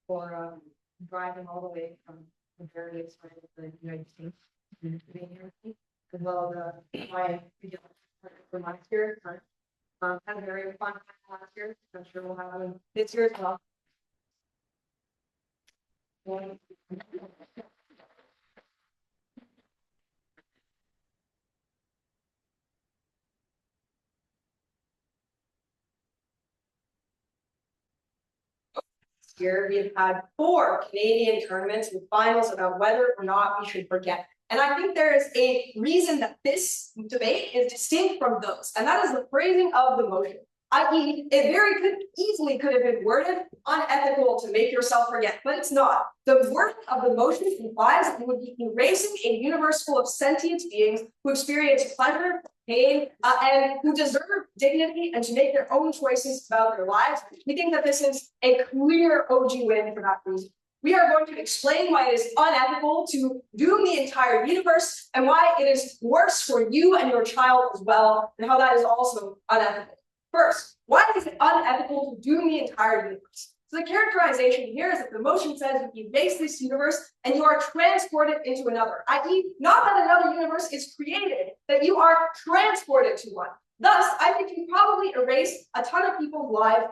for driving all the way from the various parts of the United States to Pennsylvania, as well as my for my spirit. Had a very fun time last year. I'm sure we'll have one this year as well. Year, we have had 4 Canadian tournaments with finals about whether or not we should forget. And I think there is a reason that this debate is distinct from those, and that is the phrasing of the motion. I.e., it easily could have been worded unethical to make yourself forget, but it's not. The wording of the motion implies that you would be erasing a universe full of sentient beings who experience pleasure, pain, and who deserve dignity and to make their own choices about their lives. We think that this is a clear OG win for that reason. We are going to explain why it is unethical to doom the entire universe and why it is worse for you and your child as well, and how that is also unethical. First, why is it unethical to doom the entire universe? So the characterization here is that the motion says you erase this universe and you are transported into another, i.e., not that another universe is created, that you are transported to one. Thus, I think you probably erase a ton of people's lives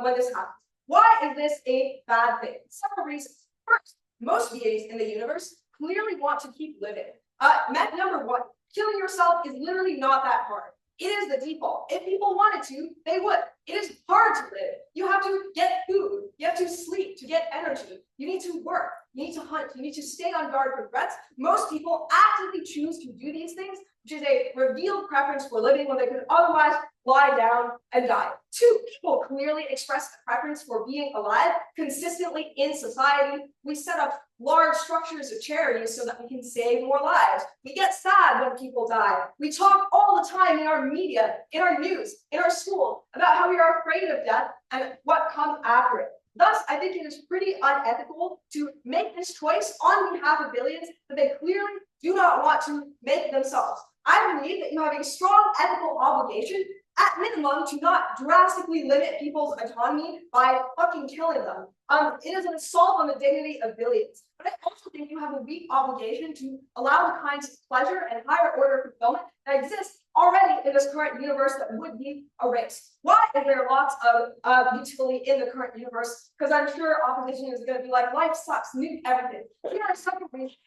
when this happens. Why is this a bad thing? Several reasons. First, most beings in the universe clearly want to keep living. Number 1, killing yourself is literally not that hard. It is the default. If people wanted to, they would. It is hard to live. You have to get food. You have to sleep to get energy. You need to work. You need to hunt. You need to stay on guard for threats. Most people actively choose to do these things, which is a revealed preference for living when they could otherwise lie down and die. 2, people clearly express a preference for being alive consistently in society. We set up large structures of charities so that we can save more lives. We get sad when people die. We talk all the time in our media, in our news, in our school about how we are afraid of death and what comes after it. Thus, I think it is pretty unethical to make this choice on behalf of billions that they clearly do not want to make themselves. I believe that you have a strong ethical obligation, at minimum, to not drastically limit people's autonomy by fucking killing them. It is an assault on the dignity of billions. But I also think you have a weak obligation to allow the kinds of pleasure and higher order fulfillment that exist already in this current universe that would be erased. Why is there lots of utility in the current universe? Because I'm sure opposition is going to be like, life sucks, nuke everything. Here are several reasons.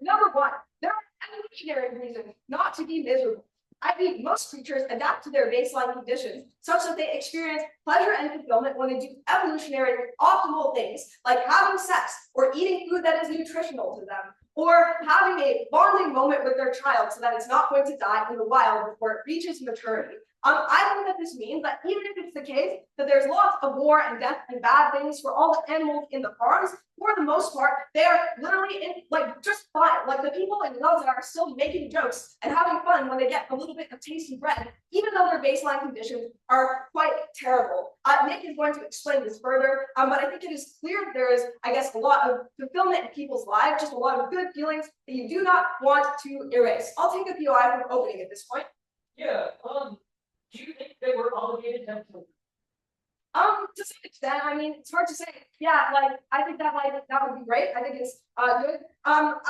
Number 1, there are evolutionary reasons not to be miserable. I think most creatures adapt to their baseline conditions such that they experience pleasure and fulfillment when they do evolutionary optimal things like having sex or eating food that is nutritional to them, or having a bonding moment with their child so that it's not going to die in the wild before it reaches maturity. I think that this means that even if it's the case that there's lots of war and death and bad things for all the animals in the farms, for the most part, they are literally just fine. Like the people in Gaza are still making jokes and having fun when they get a little bit of tasty bread, even though their baseline conditions are quite terrible. Nick is going to explain this further, but I think it is clear that there is, I guess, a lot of fulfillment in people's lives, just a lot of good feelings that you do not want to erase. I'll take a POI from opening at this point. Yeah, do you think they were obligated to have children? To some extent, I mean, it's hard to say. Yeah, I think that would be great. I think it's good. I'll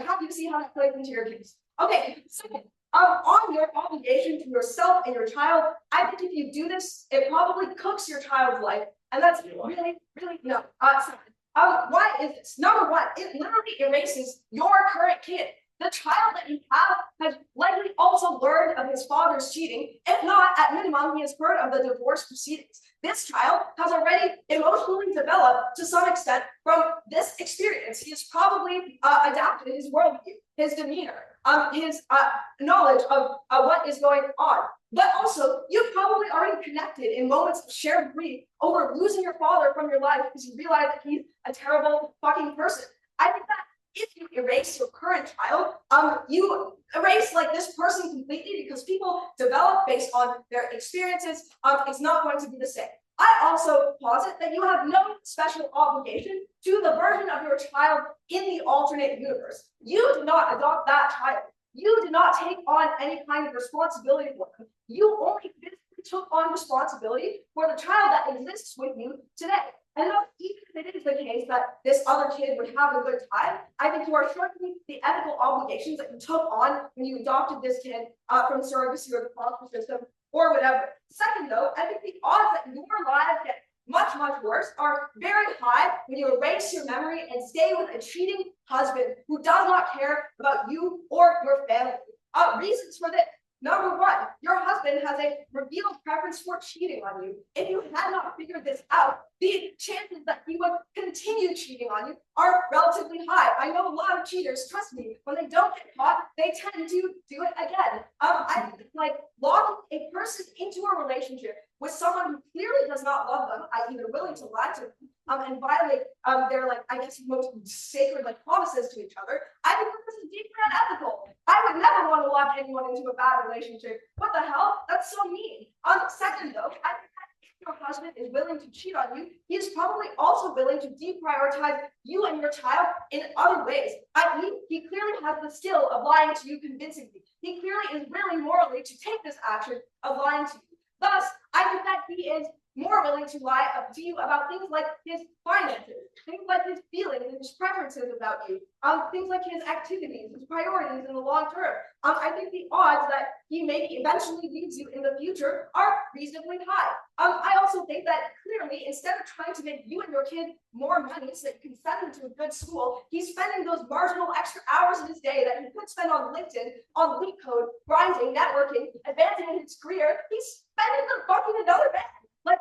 happy to see how that plays into your case. Okay, second, on your obligation to yourself and your child, I think if you do this, it probably cooks your child's life, and that's really no. Why is this? Number 1, it literally erases your current kid. The child that you have has likely also learned of his father's cheating. If not, at minimum, he has heard of the divorce proceedings. This child has already emotionally developed to some extent from this experience. He has probably adapted his worldview, his demeanor, his knowledge of what is going on. But also, you've probably already connected in moments of shared grief over losing your father from your life because you realize that he's a terrible fucking person. I think that if you erase your current child, you erase this person completely because people develop based on their experiences. It's not going to be the same. I also posit that you have no special obligation to the version of your child in the alternate universe. You do not adopt that child. You do not take on any kind of responsibility for them. You only physically took on responsibility for the child that exists with you today. And even if it is the case that this other kid would have a good time, I think you are shirking the ethical obligations that you took on when you adopted this kid from surrogacy or the foster system or whatever. Second, though, I think the odds that your lives get much, much worse are very high when you erase your memory and stay with a cheating husband who does not care about you or your family. Reasons for this. Number one, your husband has a revealed preference for cheating on you. If you had not figured this out, the chances that he would continue cheating on you are relatively high. I know a lot of cheaters, trust me, when they don't get caught, they tend to do it again. I think like locking a person into a relationship with someone who clearly does not love them, i.e. they're willing to lie to them, and violate their, like, I guess, most sacred, like, promises to each other, I think this is deeply unethical. I would never want to lock anyone into a bad relationship. What the hell? That's so mean. Second, though, I think that if your husband is willing to cheat on you, he is probably also willing to deprioritize you and your child in other ways. I.e., he clearly has the skill of lying to you convincingly. He clearly is willing morally to take this action of lying to you. Thus, I think that he is more willing to lie to you about things like his finances, things like his feelings and his preferences about you, things like his activities, his priorities in the long term. I think the odds that he maybe eventually leaves you in the future are reasonably high. I also think that clearly, instead of trying to make you and your kid more money so that you can send them to a good school, he's spending those marginal extra hours of his day that he could spend on LinkedIn, on LeetCode, grinding, networking, advancing in his career. He's spending them fucking another man. Like,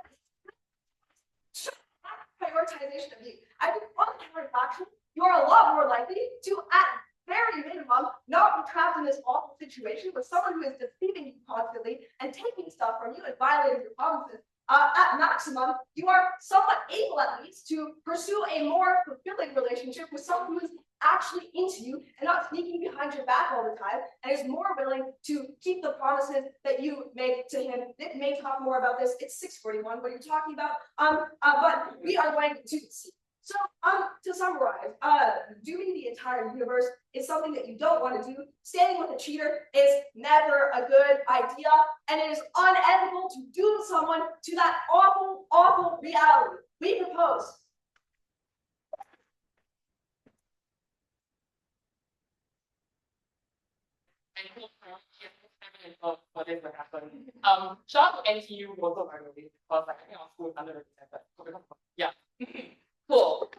prioritization of you. I think on the counterfaction, you are a lot more likely to, at very minimum, not be trapped in this awful situation with someone who is deceiving you constantly and taking stuff from you and violating your promises. At maximum, you are somewhat able, at least, to pursue a more fulfilling relationship with someone who is actually into you and not sneaking behind your back all the time, and is more willing to keep the promises that you make to him. Nick may talk more about this. It's 6:41. What are you talking about? But we are going to see. So, to summarize, doing the entire universe is something that you don't want to do. Standing with a cheater is never a good idea, and it is unethical to doom someone to that awful, awful reality. We propose. For this to happen. Shout out to NTU also, by the way, because like, I think our school is underrepresented. Yeah. Cool.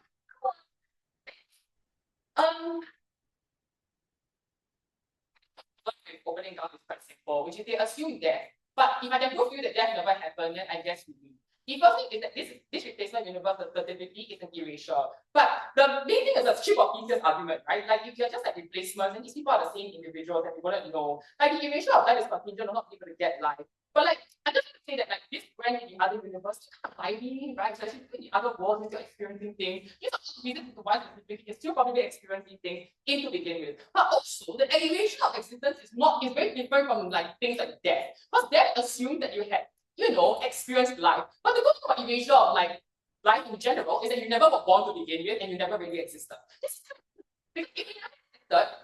Opening down is quite simple, which is they assume death. But if I can prove to you that death never happened, then I guess we win. The first thing is that this replacement universe certificate is an erasure. But the main thing is a chip of easiest argument, right? Like if you're just like replacements, and these people are the same individuals and you wouldn't know. Like the erasure of life is contingent on not being able to get life. But like I just want to say that like this brand in the other universe, you can't buy me, right? So actually in the other worlds, you're experiencing things. These are reasons to why you're still probably experiencing things in to begin with. But also the elevation of existence is very different from like things like death. Because death assumes that you had, you know, experienced life. But the good thing about erasure of like life in general is that you never were born to begin with and you never really existed. This is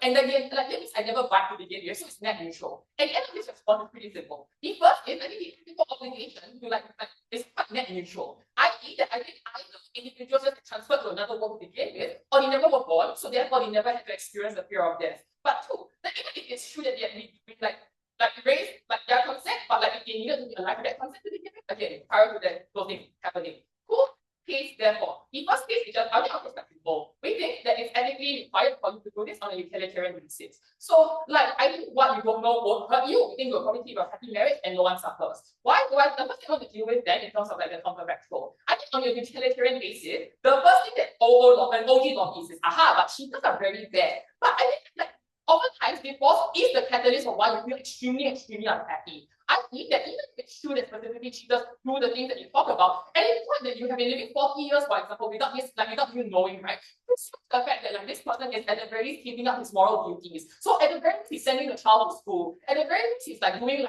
and again, like that means I never died to begin with, so it's net neutral. And the end of this response is pretty simple. The first is I think the ethical obligation to like is quite net neutral. I.e. that I think either individuals just transfer to another world to begin with, or they never were born, so therefore they never had to experience the fear of death. But two, that even if it's true that they had raised like their consent, but like if they needed to be alive with that consent to begin with, again, prior to that those things happening. Cool. Case, therefore, the first case is just I think our perspective. We think that it's ethically required for you to do this on a utilitarian basis. So, like, I think what you don't know won't hurt you. We think you'll probably keep a happy marriage and no one suffers. Why? The first thing I want to deal with then in terms of like the counterfactual. I think on your utilitarian basis, the first thing that OG law is aha, but cheaters are very bad. But I think like oftentimes divorce is the catalyst for why you feel extremely, extremely unhappy. I think that even if it's true that specifically cheaters do the things that you talk about, and it's point that you have been living 40 years, for example, without you knowing, right? It's the fact that like this person is at the very least giving up his moral duties. So at the very least, he's sending the child to school. At the very least, he's like doing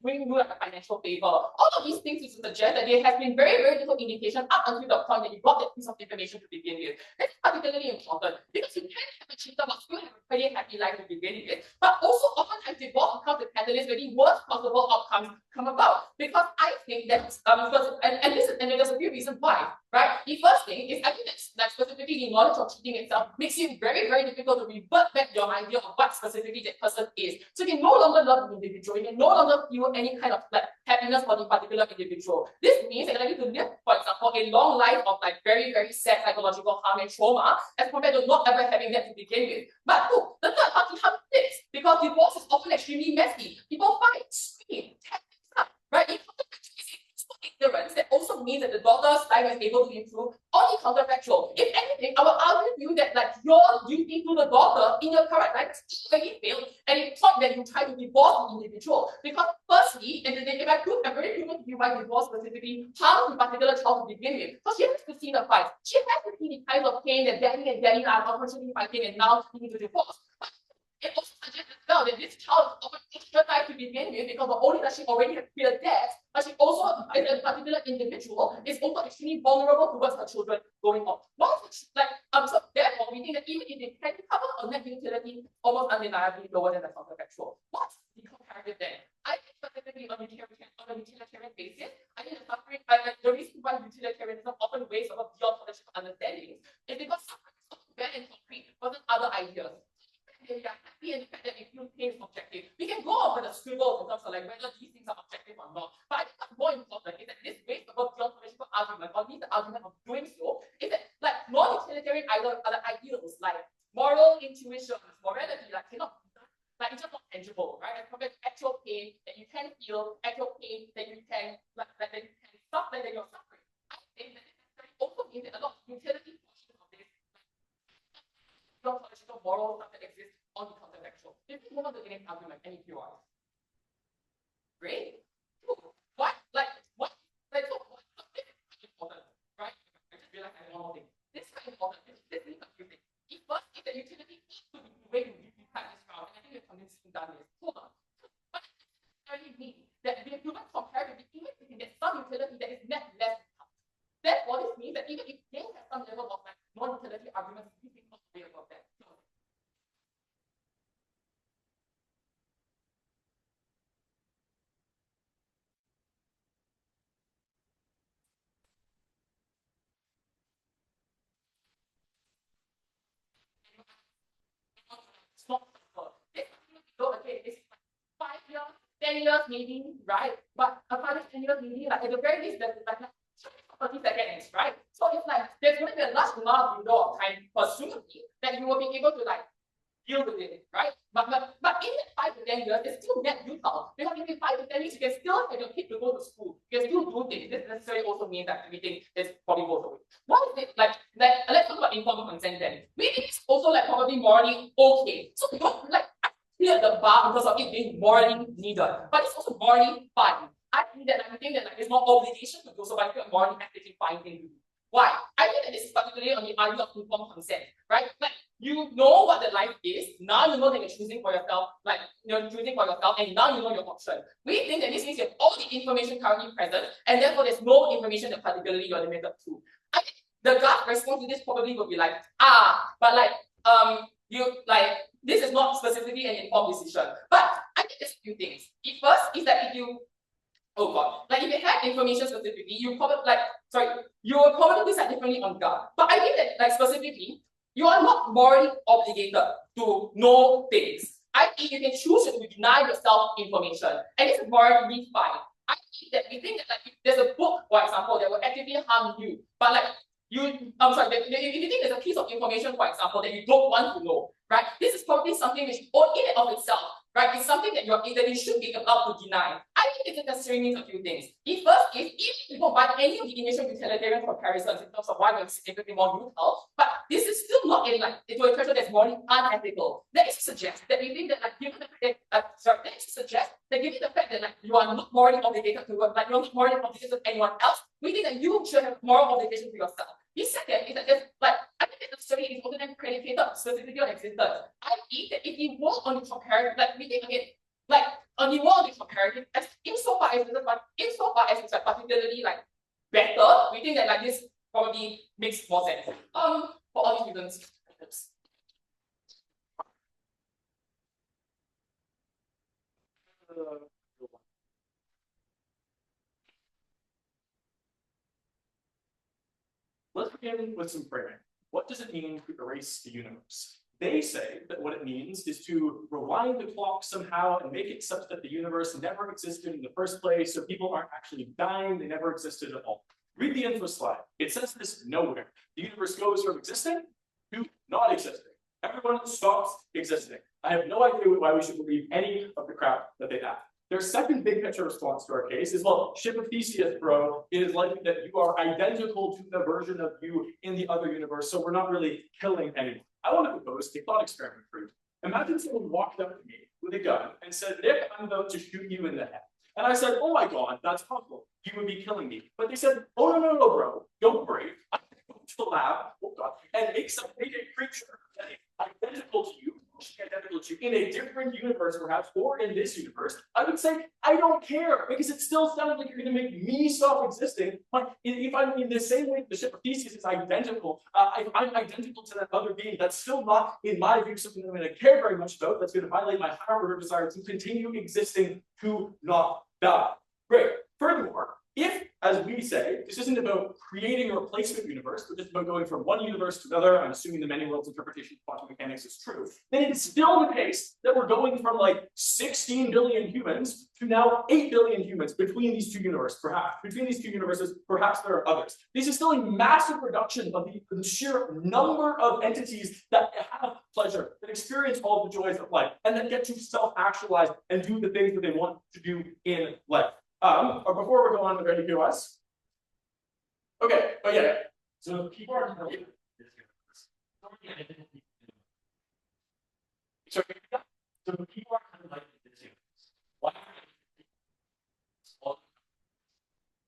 doing you like a financial favor. All of these things is to suggest that there has been very, very little indication up until the point that you got that piece of information to begin with. That's particularly important because you can have a cheater but still have a pretty happy life to begin with. But also oftentimes divorce becomes the catalyst where the worst possible outcomes come about. Because I think that and there's a few reasons why, right? The first thing is I think that specifically the knowledge of cheating itself makes it very, very difficult to revert back your idea of what specifically that person is. So you can no longer love the individual, you can no longer feel any kind of like happiness for the particular individual. This means that you're likely to live, for example, a long life of like very, very sad psychological harm and trauma as compared to not ever having that to begin with. But the third party harm fits because divorce is often extremely messy. People fight, scream, tear things up, right? Ignorance, that also means that the daughter's life is able to improve or the counterfactual. If anything, I would argue with you that like your duty to the daughter in your current life is already failed, and it's not that you try to divorce the individual. Because firstly, and if I prove I'm very human to you why divorce specifically harms the particular child to begin with, because she has to see the fight. She has to see the kinds of pain that daddy and daddy are unfortunately fighting, and now need to divorce. It also suggests as well that this child is often extra time to begin with because not only does she already have fear death, but she also, as a particular individual, is also extremely vulnerable towards her children going on. So therefore, we think that even if they can cover a net utility almost undeniably lower than the counterfactual. What's the comparative then? I think specifically on a utilitarian basis, I think the suffering, the reason why utilitarianism often weighs over beyond political understanding is because suffering is often bare and concrete versus other ideas. We are happy and the fact that we feel pain is objective. We can go over the scribbles in terms of like whether these things are objective or not. But I think what's more important is that this weight above beyond political argument, or at least the argument of doing so, is that like non-utilitarian other ideals like moral intuition, morality, like cannot be done. Like it's just not tangible, right? As compared to actual pain that you can feel, actual pain that you can that you can suffer, that you're suffering. I think that it also means that a lot of utility portions of this non-political moral stuff that exists on the counterfactual. If you move on to the next argument, any POIs? Great. Cool. What? This is important, right? I just realized I have one more thing. This is quite important. This is confusing. The first is that utility needs to be the way to repeat this round, and I think we've convincingly done this. Hold on. What does it necessarily mean that we have human comparatively, even if we can get some utility that is net less than. Therefore, this means that even if they have some level of like non-utility arguments, we think not way above that. Okay, it's 5 years, 10 years maybe, right? But a 5 years, 10 years maybe, like at the very least, there's like 30 seconds, right? So it's like there's going to be a large amount of window of time, presumably, that you will be able to like deal with it, right? But in that 5 to 10 years, it's still net neutral. Because in 5 to 10 years, you can still have your kid to go to school. You can still do things. This necessarily also means that everything is probably goes away. What is it like let's talk about informed consent then. Maybe it's also like probably morally okay. So you don't like clear the bar because of it being morally needed, but it's also morally fine. I think that there's no obligation to do so, but I feel morally ethically fine thing to do. Why? I think that this is particularly on the idea of informed consent, right? Like you know what the life is, now you know that you're choosing for yourself, like you're choosing for yourself, and now you know your option. We think that this means you have all the information currently present, and therefore there's no information that particularly you're limited to. I think the gut response to this probably would be like, but like this is not specifically an informed decision. But I think there's a few things. The first is that if you if you had information specifically, you would probably decide differently on gut. But I think that like specifically, you are not morally obligated to know things. I think you can choose to deny yourself information, and it's morally fine. I think that we think that like if there's a book, for example, that will actively harm you, but like if you think there's a piece of information, for example, that you don't want to know, right? This is probably something which, in and of itself, right, is something that you should be allowed to deny. I think it necessarily means a few things. The first is, even if you don't buy any of the initial utilitarian comparisons in terms of why we're significantly more neutral, but this is still not into a threshold that's morally unethical. That is to suggest that we think that given the fact that like you are not morally obligated to work, like you're not morally obligated to anyone else, we think that you should have moral obligation to yourself. The second is that there's I think that the study is also then predicated specifically on existence. I think that if you work on the comparative, we think again, on the world on the comparative, insofar as it's particularly better, we think that this probably makes more sense. For all these reasons. begin with some framing. What does it mean to erase the universe? They say that what it means is to rewind the clock somehow and make it such that the universe never existed in the first place, so people aren't actually dying, they never existed at all. Read the info slide. It says this nowhere. The universe goes from existing to not existing. Everyone stops existing. I have no idea why we should believe any of the crap that they have. Their second big picture response to our case is, well, ship of Theseus, bro, it is likely that you are identical to the version of you in the other universe, so we're not really killing anyone. I want to propose a thought experiment for you. Imagine someone walked up to me with a gun and said, Nick, I'm about to shoot you in the head. And I said, oh my God, that's possible. You would be killing me. But they said, oh, no, bro, don't worry. I'm going to go to the lab, oh God, and make a creature that is identical to you, identical to you in a different universe, perhaps, or in this universe. I would say, I don't care, because it still sounds like you're going to make me stop existing. But if I'm in the same way the ship of Theseus is identical, if I'm identical to that other being, that's still not, in my view, something I'm going to care very much about. That's going to violate my higher order desire to continue existing, to not die. Great. Furthermore, if, as we say, this isn't about creating a replacement universe, but just about going from one universe to another, I'm assuming the many worlds interpretation of quantum mechanics is true, then it's still the case that we're going from like 16 billion humans to now 8 billion humans between these two universes, perhaps. Between these two universes, perhaps there are others. This is still a massive reduction of the sheer number of entities that have pleasure, that experience all the joys of life, and that get to self-actualize and do the things that they want to do in life. Or before we go on with any POS. Okay, oh yeah. So people are telling so people are kind of like this. Why?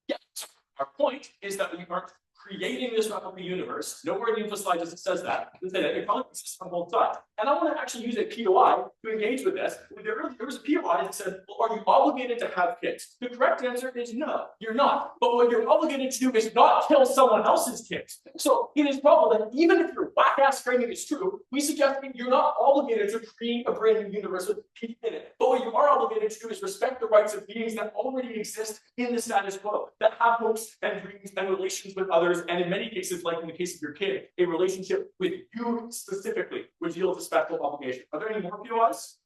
Yeah. So our point is that we aren't creating this replica universe. Nowhere in the Infoslide does it says that. It probably exists on both sides. And I want to actually use a POI to engage with this. There was a POI that said, well, are you obligated to have kids? The correct answer is no, you're not. But what you're obligated to do is not kill someone else's kids. So it is probable that even if your whack-ass framing is true, we suggest that you're not obligated to create a brand new universe with people in it. But what you are obligated to do is respect the rights of beings that already exist in the status quo, that have hopes and dreams and relations with others, and in many cases, like in the case of your kid, a relationship with you specifically, which yields a special obligation. Are there any more POIs?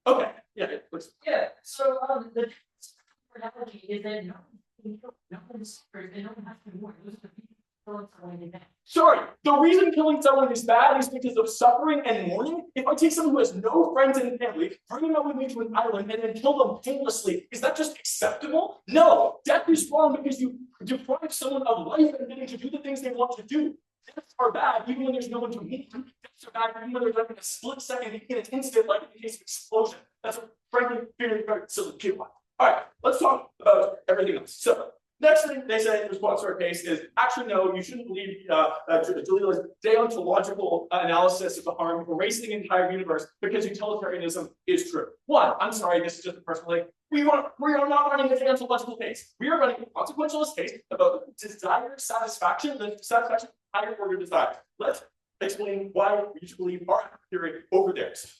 Okay, yeah, please. Yeah, so the analogy is that no one's they don't have to warn. Those are the people killing someone in that. Sorry, the reason killing someone is bad is because of suffering and mourning. If I take someone who has no friends and family, bring them up with me to an island, and then kill them painlessly, is that just acceptable? No, death is wrong because you deprive someone of life and getting to do the things they want to do. Deaths are bad even when there's no one to meet. Deaths are bad even when they're done in a split second, in an instant, like in the case of explosion. That's a frankly very, very silly POI. All right, let's talk about everything else. So, next thing they say in response to our case is, actually, no, you shouldn't believe Jaleelah's deontological analysis of the harm of erasing the entire universe because utilitarianism is true. One, I'm sorry, this is just a personal thing. We are not running a deontological case. We are running a consequentialist case about desired satisfaction, the satisfaction of higher order desires. Let's explain why we should believe our theory over theirs.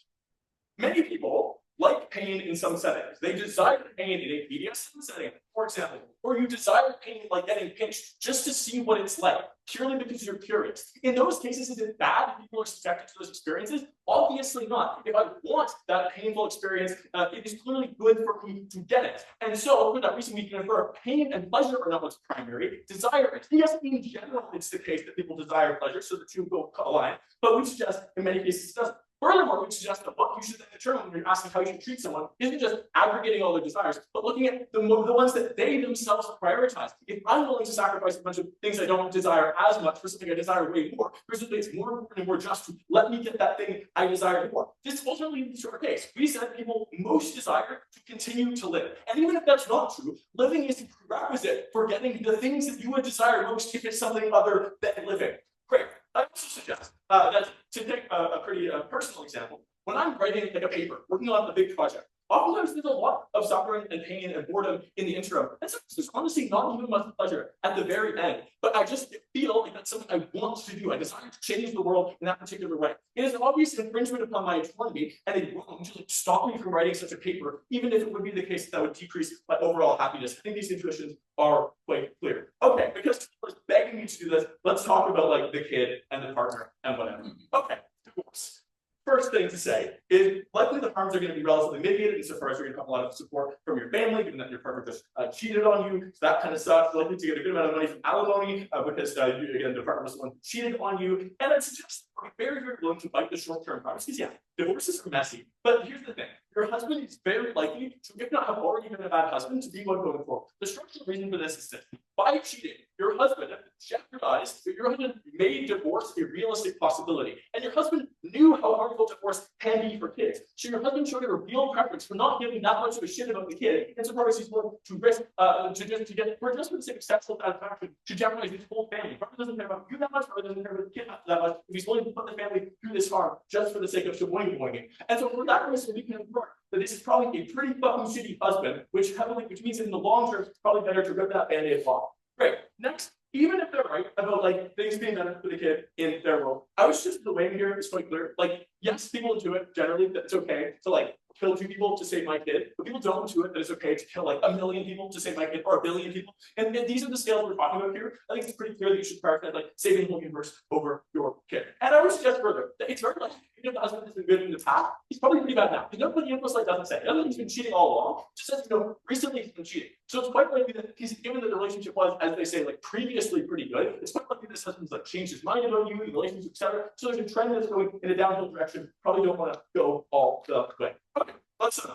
Many people like pain in some settings. They desire pain in a BDSM setting, for example, or you desire pain like getting pinched just to see what it's like, purely because you're curious. In those cases, is it bad if people are subjected to those experiences? Obviously not. If I want that painful experience, it is clearly good for me to get it. And so, for that reason, we can infer pain and pleasure are not what's primary. Desire is, yes, in general, it's the case that people desire pleasure, so the two go align, but we suggest in many cases it doesn't. Furthermore, we suggest that what you should then determine when you're asking how you should treat someone isn't just aggregating all their desires, but looking at the ones that they themselves prioritize. If I'm willing to sacrifice a bunch of things I don't desire as much for something I desire way more, presumably it's more important and more just to let me get that thing I desire more. This ultimately leads to our case. We said people most desire to continue to live. And even if that's not true, living is a prerequisite for getting the things that you would desire most if it's something other than living. Great. I also suggest that to take a pretty personal example, when I'm writing like a paper, working on a big project, oftentimes there's a lot of suffering and pain and boredom in the interim. And sometimes there's honestly not even much pleasure at the very end. But I just feel like that's something I want to do. I desire to change the world in that particular way. It is an obvious infringement upon my autonomy and a wrong to stop me from writing such a paper, even if it would be the case that would decrease my overall happiness. I think these intuitions are quite clear. Okay, because people are begging need to do this. Let's talk about like the kid and the partner and whatever. Okay, divorce. First thing to say is likely the harms are going to be relatively mitigated insofar as you're going to have a lot of support from your family, given that your partner just cheated on you. So that kind of sucks. Likely to get a good amount of money from alimony because again, the partner was the one who cheated on you. And I'd suggest be very, very willing to bite the short-term promise because yeah, divorces are messy. But here's the thing: your husband is very likely to, if not have already been a bad husband, to be one going forward. The structural reason for this is that by cheating, your husband jeopardized, your husband made divorce a realistic possibility. And your husband knew how harmful divorce can be for kids. So your husband showed a real preference for not giving that much of a shit about the kid, insofar as he's willing to risk to get for just for the sake of sexual satisfaction to jeopardize his whole family. Probably doesn't care about you that much, probably doesn't care about the kid that much. If he's willing to put the family through this harm just for the sake of shaboing. And so for that reason, we can infer that this is probably a pretty fucking shitty husband, which means in the long term, it's probably better to rip that band-aid off. Great. Next, even if they're right about like things being better for the kid in their world, I was just the way here is quite clear. Like, yes, people do it generally that it's okay to like kill 2 people to save my kid, but people don't do it that it's okay to kill like 1 million people to save my kid or 1 billion people. And these are the scales we're talking about here. I think it's pretty clear that you should prioritize like saving the whole universe over your kid. And I would suggest further that it's very likely if the husband has been good in the past, he's probably pretty bad now. Because nobody in the Infoslide doesn't say. It doesn't mean he's been cheating all along. It just says, recently he's been cheating. So it's quite likely that he's given that the relationship was, as they say, like previously pretty good. It's quite likely this husband's like changed his mind about you, the relationship, etc. So there's a trend that's going in a downhill direction. Probably don't want to go all the way. Okay, let's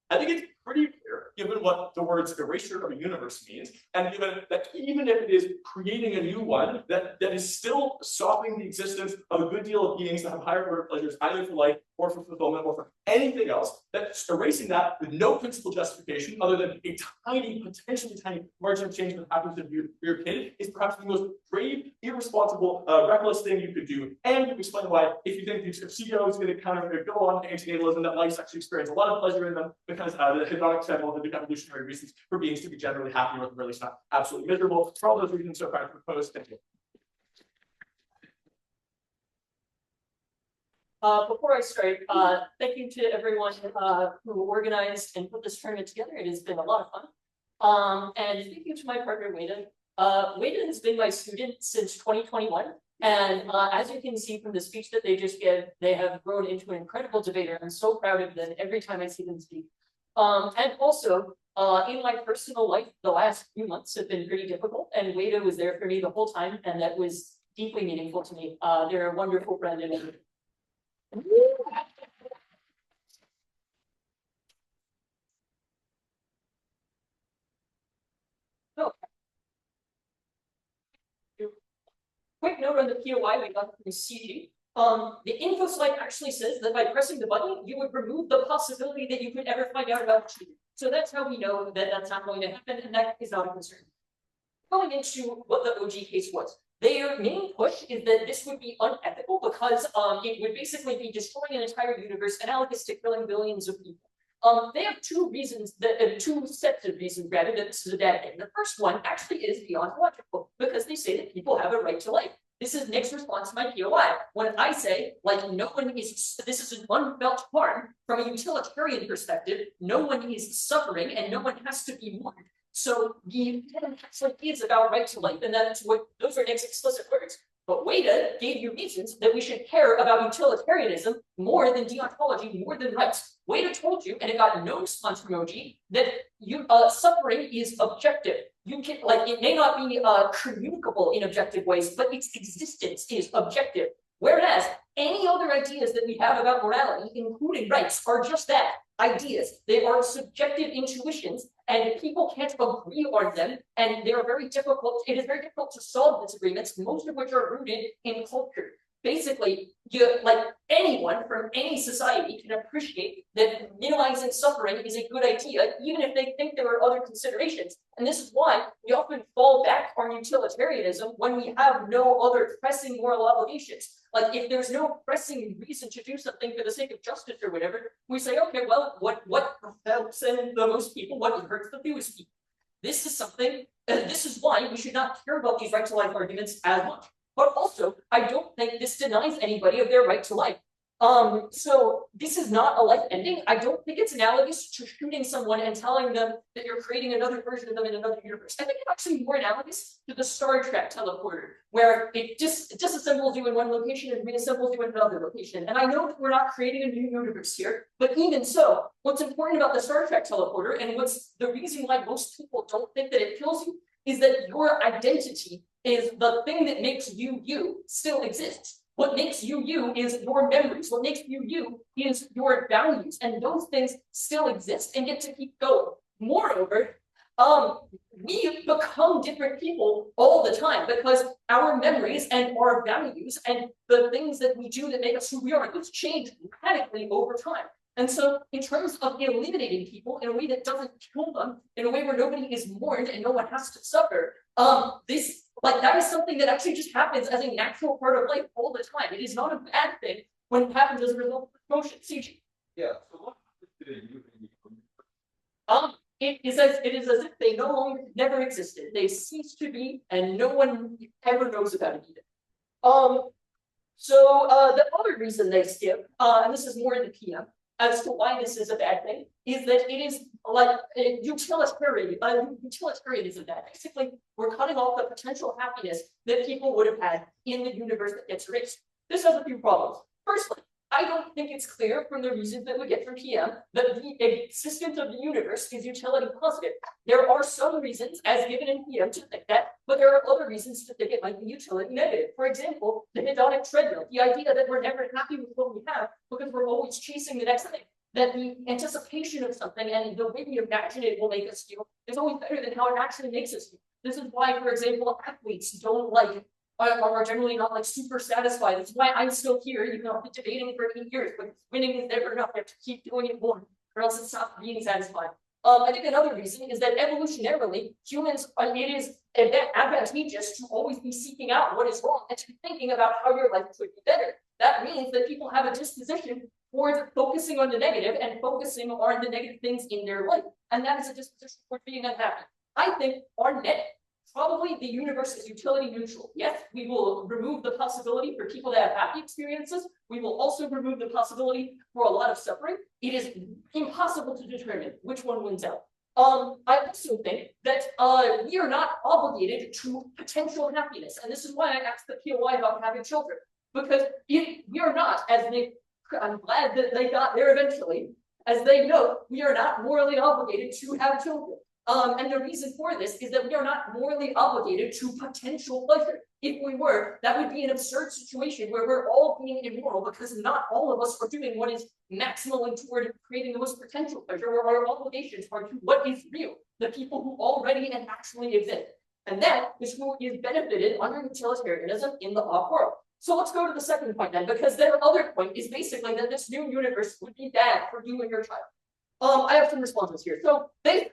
I think it's pretty clear, given what the words erasure of a universe means, and given that even if it is creating a new one, that is still stopping the existence of a good deal of beings that have higher order pleasures, either for life or for fulfillment or for anything else, that erasing that with no principal justification other than a tiny, potentially tiny margin of change that happens to your kid is perhaps the most brave, irresponsible, reckless thing you could do. And you explain why, if you think the CEO is going to go on antinatalism, that life actually experience a lot of pleasure in them because the hedonic cycle and the evolutionary reasons for beings to be generally happy or at least not absolutely miserable. For all those reasons so far proposed, thank you. Before I start, thank you to everyone who organized and put this tournament together. It has been a lot of fun. And thank you to my partner, Wada. Wada has been my student since 2021. And as you can see from the speech that they just gave, they have grown into an incredible debater. I'm so proud of them every time I see them speak. And also, in my personal life, the last few months have been pretty difficult. And Wada was there for me the whole time. And that was deeply meaningful to me. They're a wonderful friend. And oh. Quick note on the POI we got from CG. The Infoslide actually says that by pressing the button, you would remove the possibility that you could ever find out about cheating. So that's how we know that that's not going to happen, and that is not a concern. Going into what the OG case was. Their main push is that this would be unethical because it would basically be destroying an entire universe analogous to killing billions of people. They have two sets of reasons rather that this is a bad thing. The first one actually is deontological because they say that people have a right to life. This is Nick's response to my POI. When I say, like, no one is, this is an unfelt harm from a utilitarian perspective, no one is suffering and no one has to be mourned. So the is about right to life, and that's what those are Nick's explicit words. But Wada gave you reasons that we should care about utilitarianism more than deontology, more than rights. Wada told you, and it got no response from OG, that suffering is objective. You can, like, it may not be communicable in objective ways, but its existence is objective. Whereas any other ideas that we have about morality, including rights, are just that, ideas. They are subjective intuitions, and people can't agree on them, and they are very difficult. It is very difficult to solve disagreements, most of which are rooted in culture. Basically, anyone from any society can appreciate that minimizing suffering is a good idea, even if they think there are other considerations. And this is why we often fall back on utilitarianism when we have no other pressing moral obligations. Like, if there's no pressing reason to do something for the sake of justice or whatever, we say, okay, well, what helps the most people, what hurts the fewest people? This is something, this is why we should not care about these right to life arguments as much. But also, I don't think this denies anybody of their right to life. So this is not a life ending. I don't think it's analogous to shooting someone and telling them that you're creating another version of them in another universe. I think it's actually more analogous to the Star Trek teleporter, where it disassembles you in one location and reassembles you in another location. And I know that we're not creating a new universe here, but even so, what's important about the Star Trek teleporter, and what's the reason why most people don't think that it kills you, is that your identity is the thing that makes you you still exists. What makes you you is your memories. What makes you you is your values, and those things still exist and get to keep going. Moreover, we become different people all the time because our memories and our values and the things that we do that make us who we are, those change radically over time. And so in terms of eliminating people in a way that doesn't kill them, in a way where nobody is mourned and no one has to suffer, that is something that actually just happens as a natural part of life all the time. It is not a bad thing when it happens as a result of promotion. CG. Yeah, so what happens to you? It is as if they never existed. They cease to be, and no one ever knows about it either. So the other reason they skip, and this is more in the PM, as to why this is a bad thing, is that it is like utilitarianism. That basically we're cutting off the potential happiness that people would have had in the universe that gets erased. This has a few problems. Firstly, I don't think it's clear from the reasons that we get from PM that the existence of the universe is utility positive. There are some reasons, as given in PM, to think that, but there are other reasons to think it might be utility negative. For example, the hedonic treadmill, the idea that we're never happy with what we have because we're always chasing the next thing. That the anticipation of something and the way we imagine it will make us feel is always better than how it actually makes us feel. This is why, for example, athletes don't are generally not super satisfied. That's why I'm still here, even though I've been debating for 8 years, but winning is never enough. You have to keep doing it more, or else it stops being satisfied. I think another reason is that evolutionarily, humans, it is advantageous to always be seeking out what is wrong and to be thinking about how your life could be better. That means that people have a disposition towards focusing on the negative and focusing on the negative things in their life. And that is a disposition towards being unhappy. I think our net, probably the universe is utility neutral. Yes, we will remove the possibility for people to have happy experiences. We will also remove the possibility for a lot of suffering. It is impossible to determine which one wins out. I also think that we are not obligated to potential happiness. And this is why I asked the POI about having children. Because we are not, I'm glad that they got there eventually, as they know, we are not morally obligated to have children. And the reason for this is that we are not morally obligated to potential pleasure. If we were, that would be an absurd situation where we're all being immoral because not all of us are doing what is maximally toward creating the most potential pleasure, where our obligations are to what is real, the people who already and actually exist. And that is who is benefited under utilitarianism in the off-world. So let's go to the second point then, because their other point is basically that this new universe would be bad for you and your child. I have some responses here. So the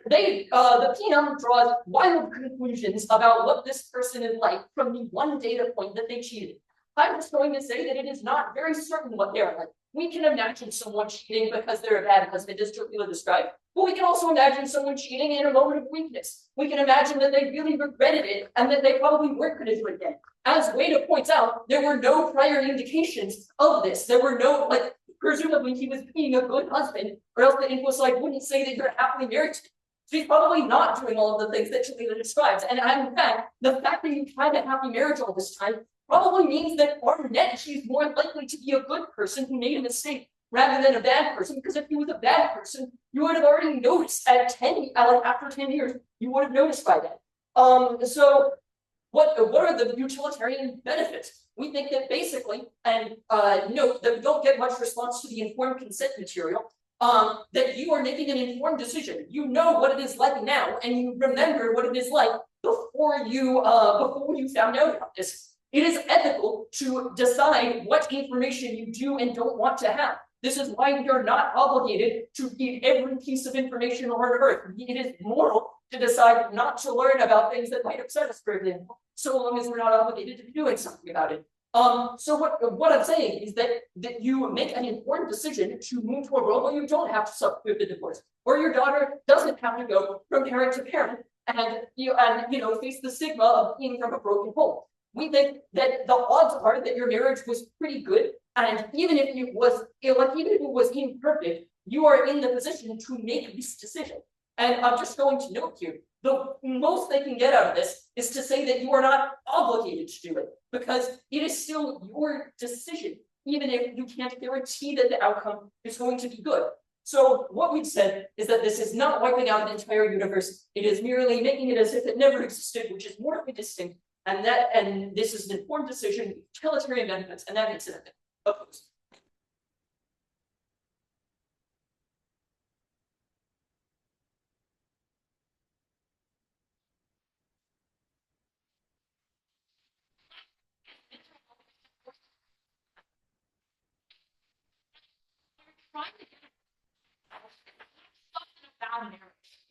PM draws wild conclusions about what this person is like from the one data point that they cheated. I'm just going to say that it is not very certain what they're like. We can imagine someone cheating because they're a bad husband, as Jaleelah described. But we can also imagine someone cheating in a moment of weakness. We can imagine that they really regretted it and that they probably weren't going to do it again. As Wada points out, there were no prior indications of this. There were no, presumably he was being a good husband, or else the Infoslide wouldn't say that you're happily married to him. So he's probably not doing all of the things that Jaleelah describes. And in fact, the fact that you've had a happy marriage all this time probably means that on net, she's more likely to be a good person who made a mistake rather than a bad person. Because if he was a bad person, you would have already noticed after 10 years, you would have noticed by then. So what are the utilitarian benefits? We think that basically, and note that we don't get much response to the informed consent material, that you are making an informed decision. You know what it is like now, and you remember what it is like before you found out about this. It is ethical to decide what information you do and don't want to have. This is why we are not obligated to give every piece of information on earth. It is moral to decide not to learn about things that might upset us, for example, so long as we're not obligated to be doing something about it. So what I'm saying is that you make an informed decision to move to a world where you don't have to suffer with the divorce, where your daughter doesn't have to go from parent to parent and face the stigma of being from a broken home. We think that the odds are that your marriage was pretty good And even if it was, even if it was imperfect, you are in the position to make this decision. And I'm just going to note here, the most they can get out of this is to say that you are not obligated to do it, because it is still your decision, even if you can't guarantee that the outcome is going to be good. So what we've said is that this is not wiping out an entire universe. It is merely making it as if it never existed, which is morally distinct. And this is an informed decision with utilitarian benefits, and that makes it opposed. Trying to get something about marriage.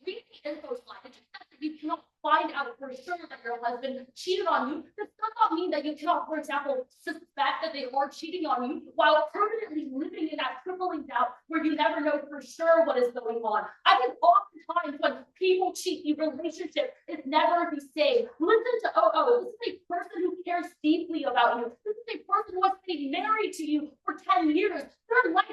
Read the Infoslide. It just says that you cannot find out for sure that your husband cheated on you. This does not mean that you cannot, for example, suspect that they are cheating on you while permanently living in that crippling doubt where you never know for sure what is going on. I think oftentimes when people cheat, the relationship is never the same. Listen to this is a person who cares deeply about you. This is a person who has been married to you for 10 years. Their life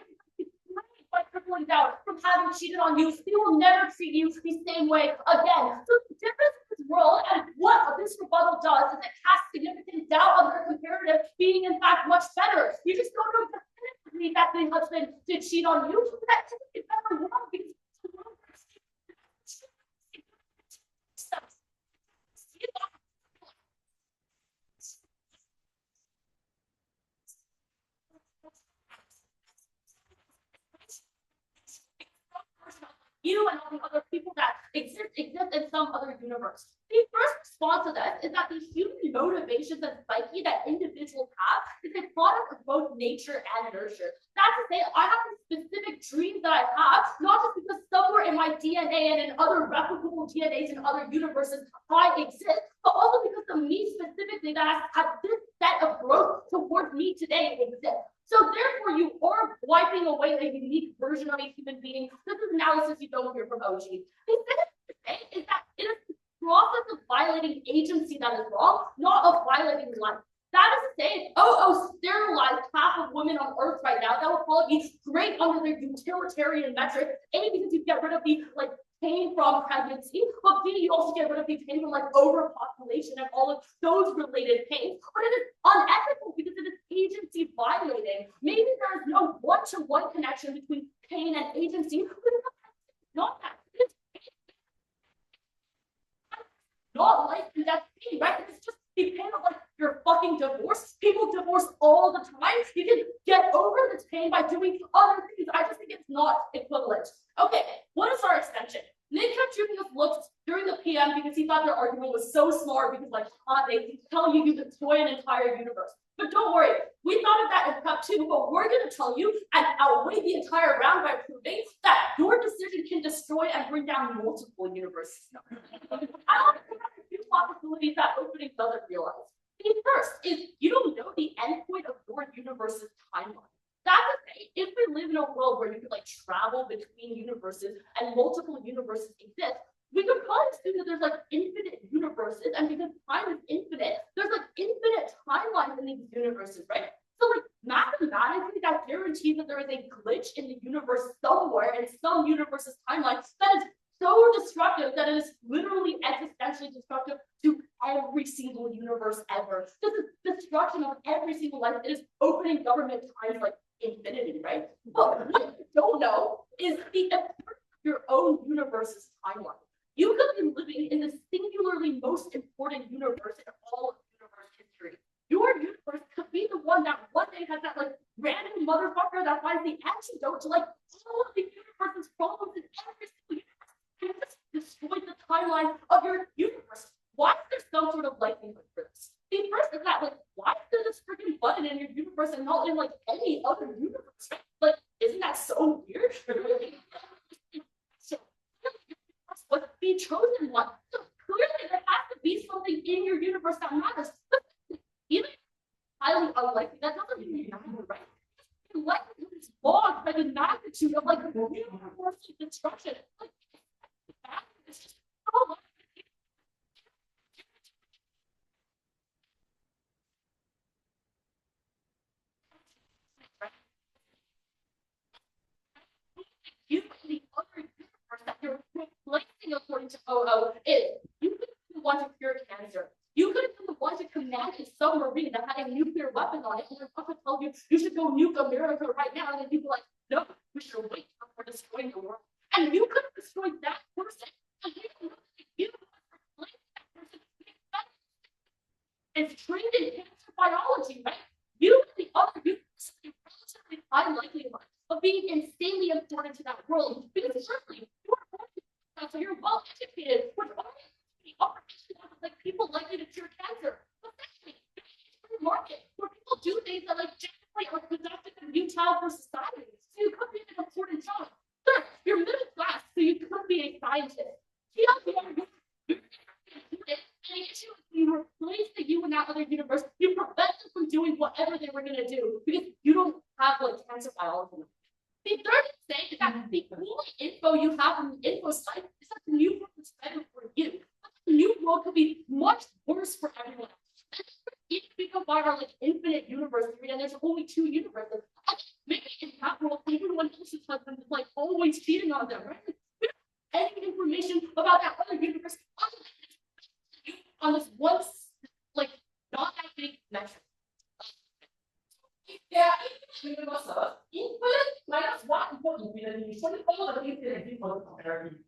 by crippling doubt from having cheated on you, they will never treat you the same way again. So the difference in this world and what this rebuttal does is it casts significant doubt on their comparative being in fact much better. You just don't know definitively that the husband did cheat on you. That is never wrong because you and all the other people that exist in some other universe. The first response to this is that the human motivations and psyche that individuals have is a product of both nature and nurture. That's to say, I have specific dreams that I have, not just because somewhere in my DNA and in other replicable DNAs in other universes I exist, but also because of me specifically that has this set of growth towards me today exists. So therefore, you are wiping away a unique version of a human being. This is analysis you don't hear from OG. The second thing is that it is the process of violating agency that is wrong, not of violating life. That is to say, sterilized half of women on Earth right now. That would probably be great under their utilitarian metric. A, because you get rid of the pain from pregnancy, but B, you also get rid of the pain from overpopulation and all of those related pains. But it is unethical because it is agency violating. Maybe there is no one-to-one connection between pain and agency, but it's not that. It's not life and death pain, right? It's just the pain of your fucking divorce. People divorce all the time. You can get over this pain by doing other things. I just think it's not equivalent. Okay, what is our extension? Nick kept shooting us looks during the PM because he thought their argument was so smart because they tell you can destroy an entire universe. But don't worry, we thought of that in prep too, but we're going to tell you and outweigh the entire round by proving that your decision can destroy and bring down multiple universes. I want to point out a few possibilities that opening doesn't realize. The first is you don't know the endpoint of your universe's timeline. That's to say, if we live in a world where you could travel between universes and multiple universes exist, we could probably assume that there's infinite universes, and because time is infinite, there's infinite timelines in these universes, right? So mathematically, that guarantees that there is a glitch in the universe somewhere in some universe's timeline that is so destructive that it is literally existentially destructive to every single universe ever. This is destruction of every single life. It is opening government times infinity, right? But what you don't know is the importance of your own universe's timeline. You could be living in the singularly most important universe in all of universe history. Your universe could be the one that one day has that random motherfucker that finds the antidote to all of the universe's problems in every single universe. You just destroyed the timeline of your universe. Why is there some sort of likelihood for this? The first is that why is there this freaking button in your universe and not in any other universe? Right? Isn't that so weird? So was the chosen one. So clearly there has to be something in your universe that matters. But even highly unlikely, that doesn't mean matter, right? The likelihood is logged by the magnitude of universal destruction. It's just so much. to OO is you could be the one to cure cancer. You could have been the one to command a submarine that had a nuclear weapon on it, and your prophet told you should go nuke America right now, and then you'd be like, no, we should wait for destroying the world. And you could have destroyed that person, and you know that you that person is trained in cancer biology, right? You and the other university relatively high likelihood of being insanely important to that world, because certainly you are born so you're well educated, which only the operation of like people likely to cure cancer. But actually, it's a market where people do things that like generally are productive and futile for society. So you could be an important job. Sure, you're middle class, so you could be a scientist. Any issue is you replace the you in that other universe, you prevent them from doing whatever they were gonna do because you don't have like cancer biology. The third thing is that the only info you have on the info site is that the new world is better for you. But the new world could be much worse for everyone. If we go by our like infinite universe theory and there's only two universes, maybe in that world everyone else's husband is like always cheating on them, right? We don't have any information about that other universe on this one like not that big metric. Yeah, universe infinite minus 1 equal infinity. So all the infinity for the comparison.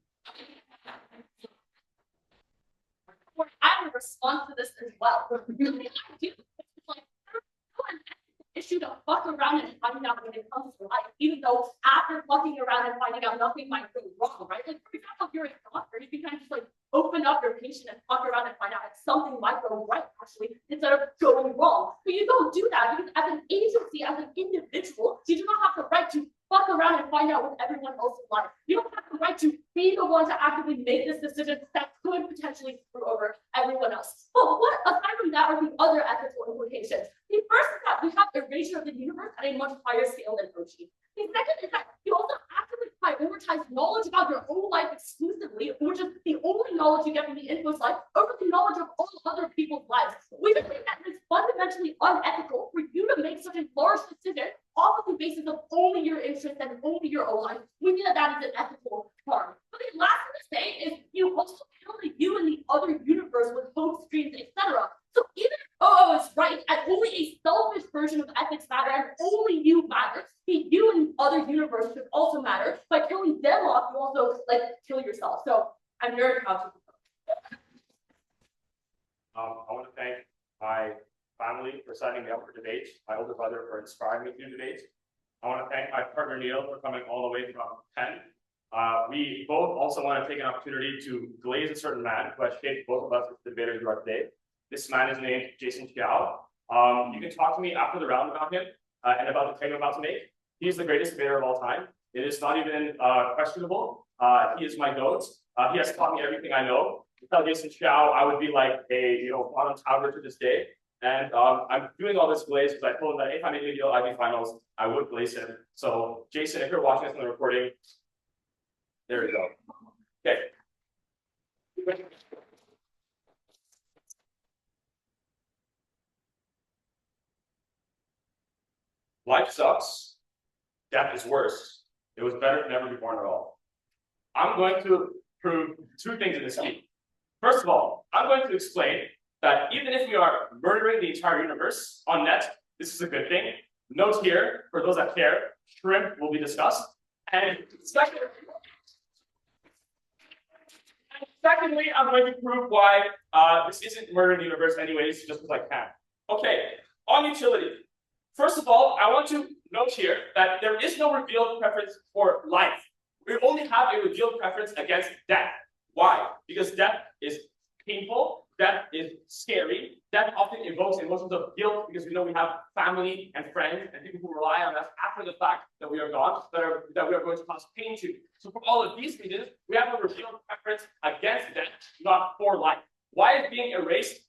I would respond to this as well. Really, I do. It's like issue to fuck around and find out when it comes to life, even though after fucking around and finding out nothing might go wrong, right? Like for example, if you're a doctor, you can kind of just like open up your patient and fuck around and find out if something might go right actually instead of going wrong. But you don't do that because as an agency, as an individual, you do not have the right to fuck around and find out what everyone else is like. You don't have the right to be the one to actively make this decision that could potentially screw over everyone else. But what aside from that are the other ethical implications? The first is that we have erasure of the universe at a much higher scale than OG. The second is that you also actively prioritize knowledge about your own life exclusively, which is the only knowledge you get from the Infoslide, over the knowledge of all other people's lives. We just think that it is fundamentally unethical for you to make such a large decision off of the basis of only your interests and only your own life. We think that that is an ethical harm. But the last thing to say is you also kill the you in the other universe with hopes, dreams, etc. So even if OO is right, and only a selfish version of ethics matter, and only you matter, the you in other universe should also matter. By killing them off, you also like kill yourself. So I'm very proud to. I want to thank my family for signing me up for debate, my older brother for inspiring me to do debate. I want to thank my partner Neil for coming all the way from Chen. We both also want to take an opportunity to glaze a certain man who has shaped both of us as debaters who are today. This man is named Jason Chiao. You can talk to me after the round about him and about the claim I'm about to make. He's the greatest debater of all time. It is not even questionable. He is my goat. He has taught me everything I know. Without Jason Chiao, I would be like a bottom tower to this day. And I'm doing all this glaze because I told him that if I made a video IB finals, I would glaze him. So Jason, if you're watching this on the recording, there we go. Okay. Life sucks. Death is worse. It was better to never be born at all. I'm going to prove two things in this speech. First of all, I'm going to explain that even if we are murdering the entire universe on net, this is a good thing. Note here, for those that care, shrimp will be discussed. And secondly, I'm going to prove why this isn't murdering the universe anyways, just because I can. Okay, on utility. First of all, I want to note here that there is no revealed preference for life. We only have a revealed preference against death. Why? Because death is painful, death is scary, death often evokes emotions of guilt because we know we have family and friends and people who rely on us after the fact that we are gone, that we are going to cause pain to. So for all of these reasons, we have a revealed preference against death, not for life. Why is being erased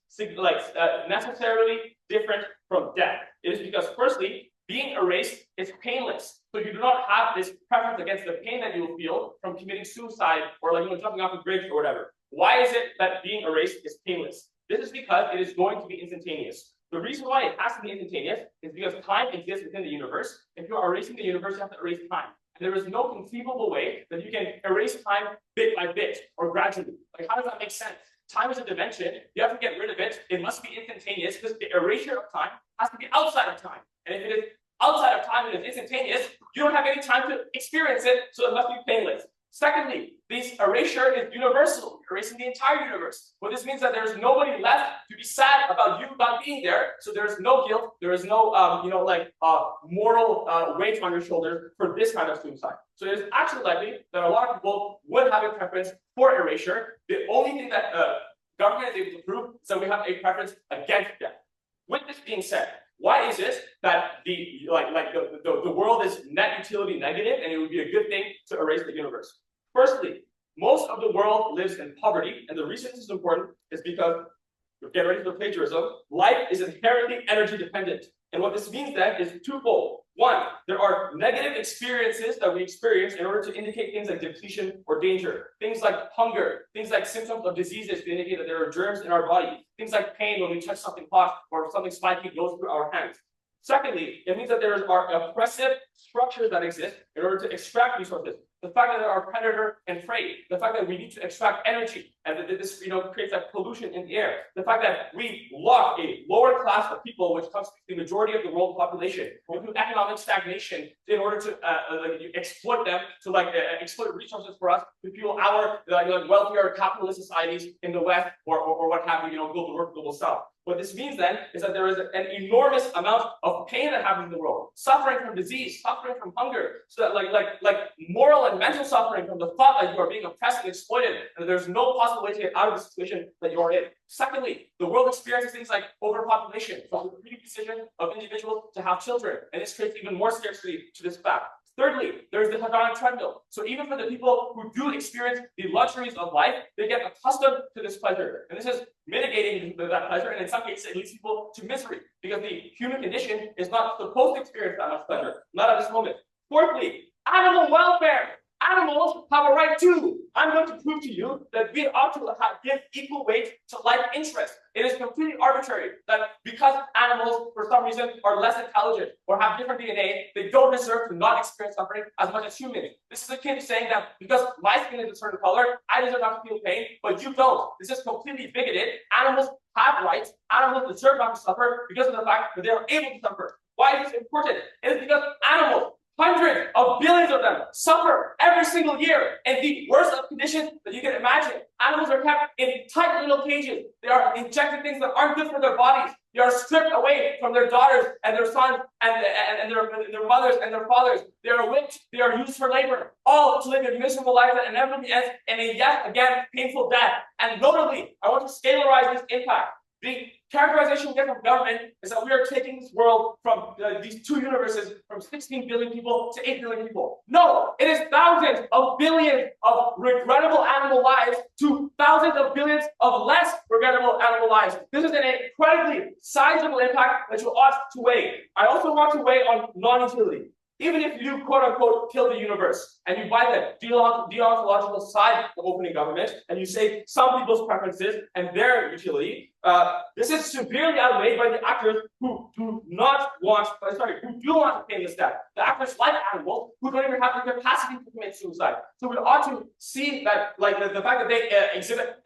necessarily different from death? It is because firstly, being erased is painless. So you do not have this preference against the pain that you will feel from committing suicide or jumping off a bridge or whatever. Why is it that being erased is painless? This is because it is going to be instantaneous. The reason why it has to be instantaneous is because time exists within the universe. If you are erasing the universe, you have to erase time. And there is no conceivable way that you can erase time bit by bit or gradually. Like, how does that make sense? Time is a dimension. You have to get rid of it. It must be instantaneous because the erasure of time has to be outside of time. And if it is outside of time and it's instantaneous, you don't have any time to experience it, so it must be painless. Secondly, this erasure is universal, erasing the entire universe. What this means that there's nobody left to be sad about you not being there, so there's no guilt, there is no, moral weight on your shoulders for this kind of suicide. So it is actually likely that a lot of people would have a preference for erasure. The only thing that government is able to prove is that we have a preference against death. With this being said, why is it that the world is net utility negative and it would be a good thing to erase the universe? Firstly, most of the world lives in poverty, and the reason this is important is because, get ready for the plagiarism, life is inherently energy dependent. And what this means then is twofold. One, there are negative experiences that we experience in order to indicate things like depletion or danger. Things like hunger, things like symptoms of diseases to indicate that there are germs in our body. Things like pain when we touch something hot or something spiky goes through our hands. Secondly, it means that there are oppressive structures that exist in order to extract resources. The fact that there are predator and prey, the fact that we need to extract energy, and that this creates that pollution in the air. The fact that we lock a lower class of people, which constitutes the majority of the world population, into economic stagnation in order to exploit them, to exploit resources for us to fuel our wealthier capitalist societies in the West or what have you, global north, global south. What this means then is that there is an enormous amount of pain that happens in the world, suffering from disease, suffering from hunger, so that like moral and mental suffering from the thought that you are being oppressed and exploited, and there's no possible way to get out of the situation that you are in. Secondly, the world experiences things like overpopulation, from the predisposition of individuals to have children, and this creates even more scarcity to this fact. Thirdly, there's the hedonic treadmill. So even for the people who do experience the luxuries of life, they get accustomed to this pleasure. And this is mitigating that pleasure, and in some cases, it leads people to misery, because the human condition is not supposed to experience that much pleasure, not at this moment. Fourthly, animal welfare. Animals have a right too. I'm going to prove to you that we ought to give equal weight to life interest. It is completely arbitrary that because animals, for some reason, are less intelligent or have different DNA, they don't deserve to not experience suffering as much as humans. This is akin to saying that because my skin is a certain color, I deserve not to feel pain, but you don't. This is completely bigoted. Animals have rights. Animals deserve not to suffer because of the fact that they are able to suffer. Why is this important? It is because animals, hundreds of billions of them, suffer every single year in the worst of conditions that you can imagine. Animals are kept in tight little cages. They are injected things that aren't good for their bodies. They are stripped away from their daughters and their sons and their mothers and their fathers. They are whipped. They are used for labor, all to live a miserable life that inevitably ends in a yet again painful death. And notably, I want to scalarize this impact. The characterization we get from government is that we are taking this world from these two universes from 16 billion people to 8 billion people. No, it is thousands of billions of regrettable animal lives to thousands of billions of less regrettable animal lives. This is an incredibly sizable impact that you ought to weigh. I also want to weigh on non-utility. Even if you, quote unquote, kill the universe and you buy the deontological side of opening government and you say some people's preferences and their utility, this is severely outweighed by the actors who do want to pay this debt. The actors like animals who don't even have the capacity to commit suicide. So we ought to see that, the fact that they exhibit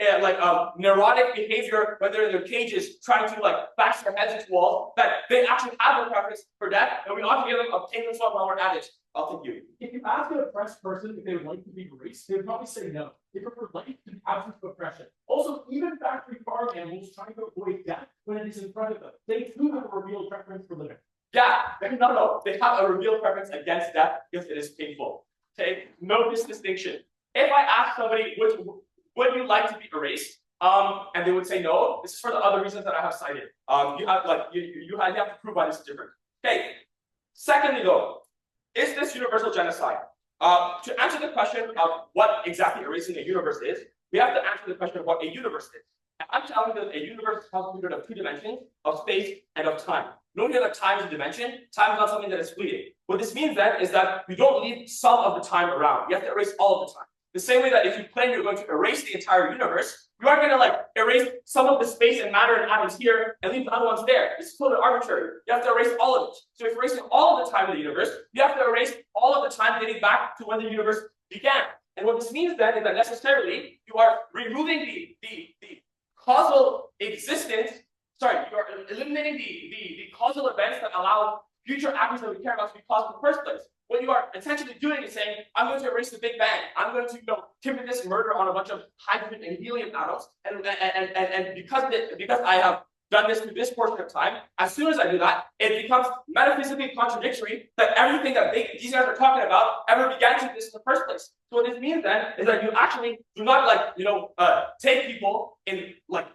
neurotic behavior when they're in their cages, trying to bash their heads into walls, that they actually have a preference for death, and we ought to give them a painless one while we're at it. I'll take you. If you ask an oppressed person if they would like to be erased, they would probably say no. They prefer life to the absence of oppression. Also, even factory farm animals trying to avoid death when it is in front of them, they too have a real preference for living. Yeah, no, they have a real preference against death because it is painful. Okay, note this distinction. If I ask somebody, would you like to be erased? And they would say no. This is for the other reasons that I have cited. You have to prove why this is different. Okay. Secondly, though, is this universal genocide? To answer the question of what exactly erasing a universe is, we have to answer the question of what a universe is. And I'm telling you that a universe is constituted of two dimensions, of space and of time. Note here that time is a dimension. Time is not something that is fleeting. What this means then is that we don't leave some of the time around. We have to erase all of the time. The same way that if you claim you're going to erase the entire universe, you aren't going to like erase some of the space and matter and atoms here and leave the other ones there. It's totally arbitrary. You have to erase all of it. So if you're erasing all of the time of the universe, you have to erase all of the time dating back to when the universe began. And what this means then is that necessarily you are removing the causal existence. Sorry, you are eliminating the causal events that allow future actions that we care about to be caused in the first place. What you are essentially doing is saying, I'm going to erase the Big Bang. I'm going to commit this murder on a bunch of hydrogen and helium atoms. And because I have done this through this portion of time, as soon as I do that, it becomes metaphysically contradictory that everything that these guys are talking about ever began to this in the first place. So what this means then is that you actually do not take people in like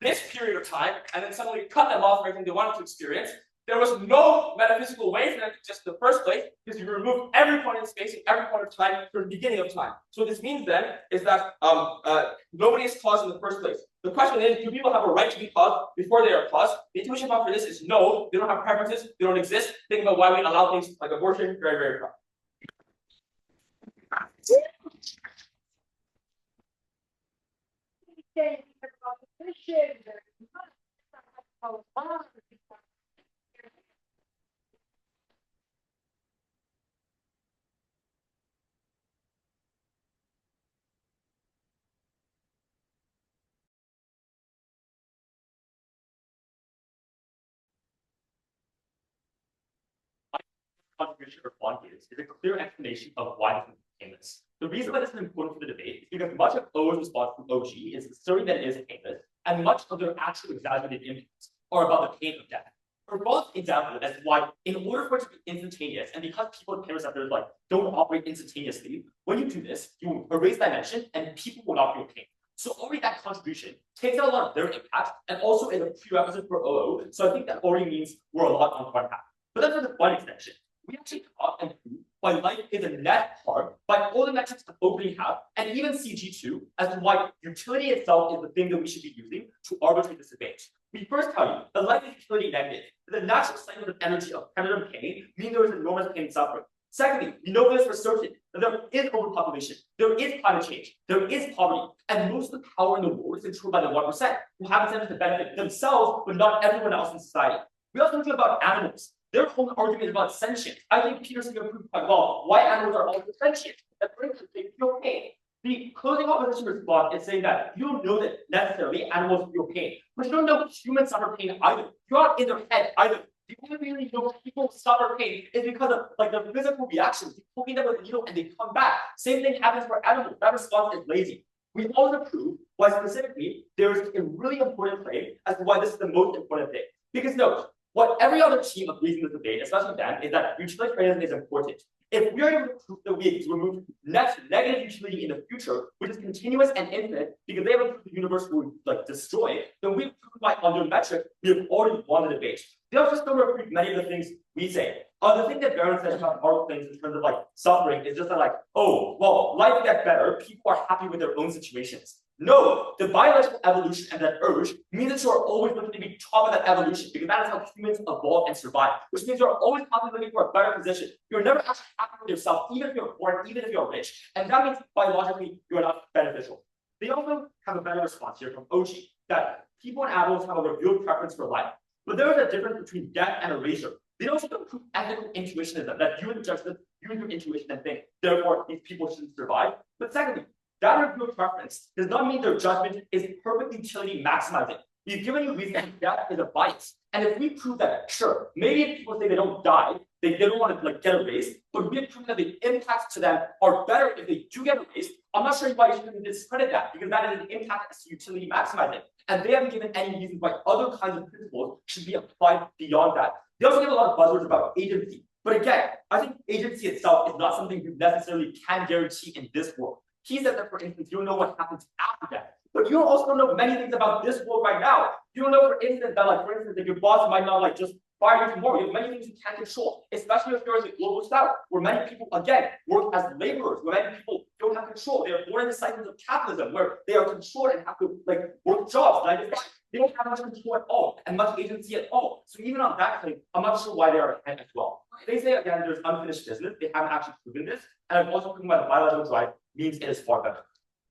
this period of time and then suddenly cut them off from everything they wanted to experience. There was no metaphysical way for them to exist in the first place because you remove every point in space and every point of time from the beginning of time. So what this means then is that nobody is caused in the first place. The question is, do people have a right to be caused before they are caused? The intuition for this is no, they don't have preferences, they don't exist. Think about why we allow things like abortion, very, very proud. Contribution of Urfaan is a clear explanation of why this became this. The reason why this is important for the debate is because much of O's response to OG is asserting that it is painless, and much of their actual exaggerated impacts are about the pain of death. Urfaan's example as to why, in order for it to be instantaneous, and because people with pain receptors like don't operate instantaneously, when you do this, you erase dimension and people will not feel pain. So already that contribution takes out a lot of their impact and also is a prerequisite for OO. So I think that already means we're a lot on one path. But then for the fun extension, we actually talk and prove why life is a net part by all the metrics that opening have, and even CG2, as to why utility itself is the thing that we should be using to arbitrate this debate. We first tell you that life is utility negative. The natural cycles of energy of primitive pain mean there is enormous pain and suffering. Secondly, we know this for certain that there is overpopulation, there is climate change, there is poverty, and most of the power in the world is controlled by the 1% who have incentive to benefit themselves, but not everyone else in society. We also think about animals. Their whole argument is about sentience. I think Peterson can prove quite well why animals are also sentient. That brings us to feel pain. The closing opposition response is saying that you don't know that necessarily animals feel pain, but you don't know humans suffer pain either. You're not in their head either. The only reason you know people suffer pain is because of like the physical reactions. You poking them with a needle and they come back. Same thing happens for animals. That response is lazy. We also prove why specifically there is a really important claim as to why this is the most important thing. Because note, what every other team agrees in this debate, especially Dan, is that utilitarianism is important. If we are able to prove that we remove net negative utility in the future, which is continuous and infinite, because they have a the universe will like destroy, then we prove by under metric we have already won the debate. They also still repeat many of the things we say. The thing that Baron says about our things in terms of like suffering is just that like, oh, well, life gets better, people are happy with their own situations. No, the biological evolution and that urge means that you are always looking to be top of that evolution because that is how humans evolve and survive, which means you're always constantly looking for a better position. You're never actually happy with yourself, even if you're poor, even if you're rich. And that means biologically you're not beneficial. They also have a better response here from OG that people and animals have a revealed preference for life. But there is a difference between death and erasure. They also don't prove ethical intuitionism, that you and judgment, you and your intuition and think, therefore these people shouldn't survive. But secondly, that revealed preference does not mean their judgment is perfect utility maximizing. We've given you reason that death is a bias. And if we prove that, sure, maybe if people say they don't die, they don't want to like get erased, but we've proven that the impacts to them are better if they do get erased. I'm not sure why you shouldn't discredit that, because that is an impact as utility maximizing. And they haven't given any reason why other kinds of principles should be applied beyond that. They also give a lot of buzzwords about agency. But again, I think agency itself is not something you necessarily can guarantee in this world. He said that, for instance, you don't know what happens after death. But you also don't know many things about this world right now. You don't know, for instance, that, like, for instance, that your boss might not, like, just fire you tomorrow. You have many things you can't control, especially if you're in the global south, where many people, again, work as laborers, where many people don't have control. They are born in the cycles of capitalism, where they are controlled and have to, like, work jobs, 9 to 5. They don't have much control at all, and much agency at all. So even on that thing, I'm not sure why they are ahead as well. They say again, there's unfinished business. They haven't actually proven this, and I've also proven that biological drive means it is far better.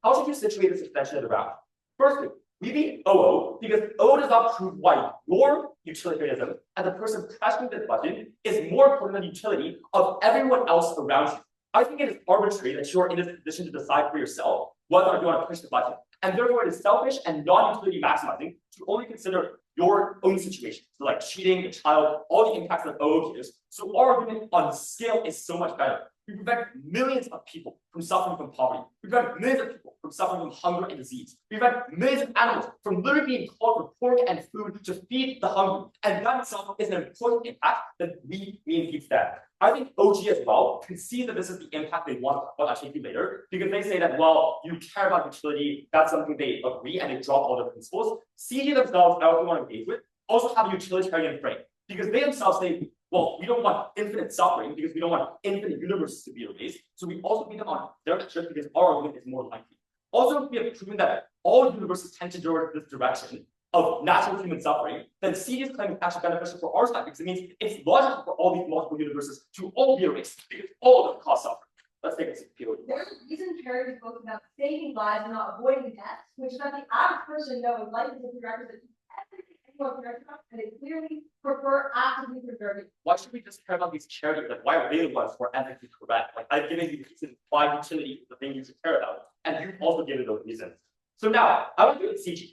How should you situate this extension of the graph? Firstly, we need OO because O does not prove why your utilitarianism as a person pressing this button is more important than the utility of everyone else around you. I think it is arbitrary that you're in this position to decide for yourself whether or not you want to push the button. And therefore, it is selfish and non-utility maximizing to only consider your own situation. So like cheating, the child, all the impacts that OO gives. So our argument on scale is so much better. We prevent millions of people from suffering from poverty. We prevent millions of people from suffering from hunger and disease. We prevent millions of animals from literally being called for pork and food to feed the hungry. And that itself is an important impact that we mean keeps that. I think OG as well can see that this is the impact they want, but I'll take you later, because they say that, well, you care about utility, that's something they agree, and they drop all the principles. CG themselves, I also want to engage with, also have a utilitarian frame, because they themselves say, well, we don't want infinite suffering because we don't want infinite universes to be erased. So we also need them on their metric because our argument is more likely. Also, we have proven that all universes tend to go in this direction of natural human suffering, then CD's claim is actually beneficial for our side because it means it's logical for all these multiple universes to all be erased because all of them cause suffering. Let's take a POV. There's a reason Terry spoke about saving lives and not avoiding deaths, which is that the average person knows life is a prerequisite to everything anyone cares about, and they clearly prefer actively preserving. Why should we just care about these charities? Like, why are they the ones who are ethically correct? Like, I've given you reasons why utility is the thing you should care about, and you've also given those reasons. So now, I want to do it CG.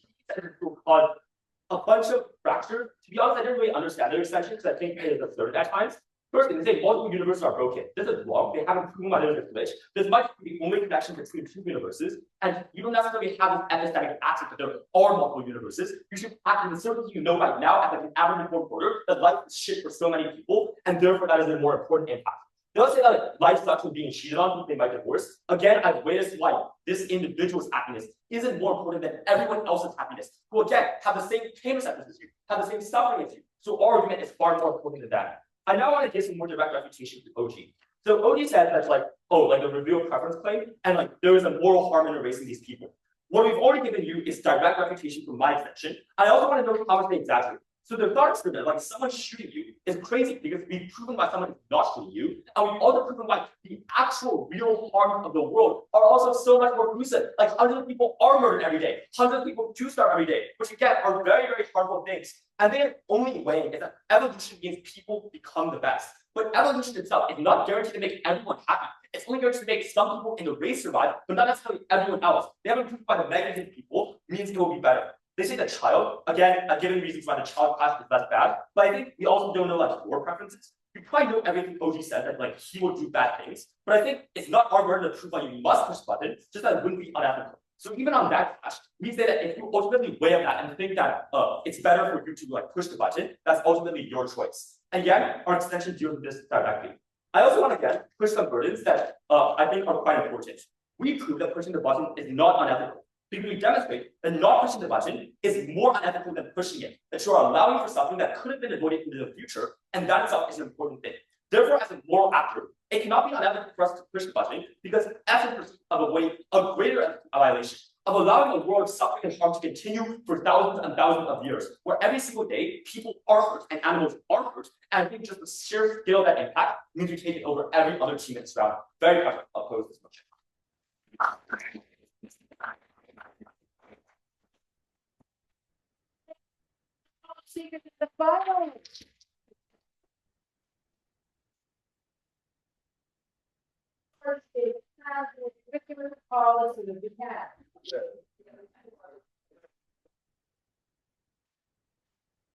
Called a bunch of fractures. To be honest, I didn't really understand their extension because I think it is absurd at times. First, they say multiple universes are broken. This is wrong. They haven't proven why there's a glitch. This might be the only connection between two universes, and you don't necessarily have this epistatic access that there are multiple universes. You should act in the certainty you know right now at like an average reporter that life is shit for so many people, and therefore that is a more important impact. They'll say that life sucks with being cheated on, they might divorce. Again, I've witnessed why this individual's happiness isn't more important than everyone else's happiness, who again have the same pain receptors as you, have the same suffering as you. So our argument is far more important than that. I now want to give some more direct refutation to OG. So OG said that's like, oh, like the reveal preference claim, and like there is a moral harm in erasing these people. What we've already given you is direct refutation from my extension. I also want to know how much they exaggerate. So the thought experiment, like someone shooting you, is crazy because we've proven why someone is not shooting you, and we've also proven why the actual real harms of the world are also so much more gruesome. Like hundreds of people are murdered every day, hundreds of people do starve every day, which again are very, very harmful things. And their only way is that evolution means people become the best. But evolution itself is not guaranteed to make everyone happy. It's only guaranteed to make some people in the race survive, but not necessarily everyone else. They haven't proven why the magnitude of people means it will be better. They say the child, again, given reasons why the child class is less bad, but I think we also don't know like your preferences. You probably know everything OG said that like he will do bad things, but I think it's not our burden to prove why you must push the button, just that it wouldn't be unethical. So even on that clash, we say that if you ultimately weigh up that and think that it's better for you to like push the button, that's ultimately your choice. And again, our extension deals with this directly. I also want to again push some burdens that I think are quite important. We prove that pushing the button is not unethical. Because we demonstrate that not pushing the button is more unethical than pushing it, that you are allowing for something that could have been avoided into the future, and that itself is an important thing. Therefore, as a moral actor, it cannot be unethical for us to push the button because ethics of a greater ethical violation of allowing a world of suffering and harm to continue for thousands and thousands of years, where every single day people are hurt and animals are hurt, and I think just the sheer scale of that impact means we take it over every other team in this round. Very much oppose this motion. Secret is the final. First is victim of the call to the cat.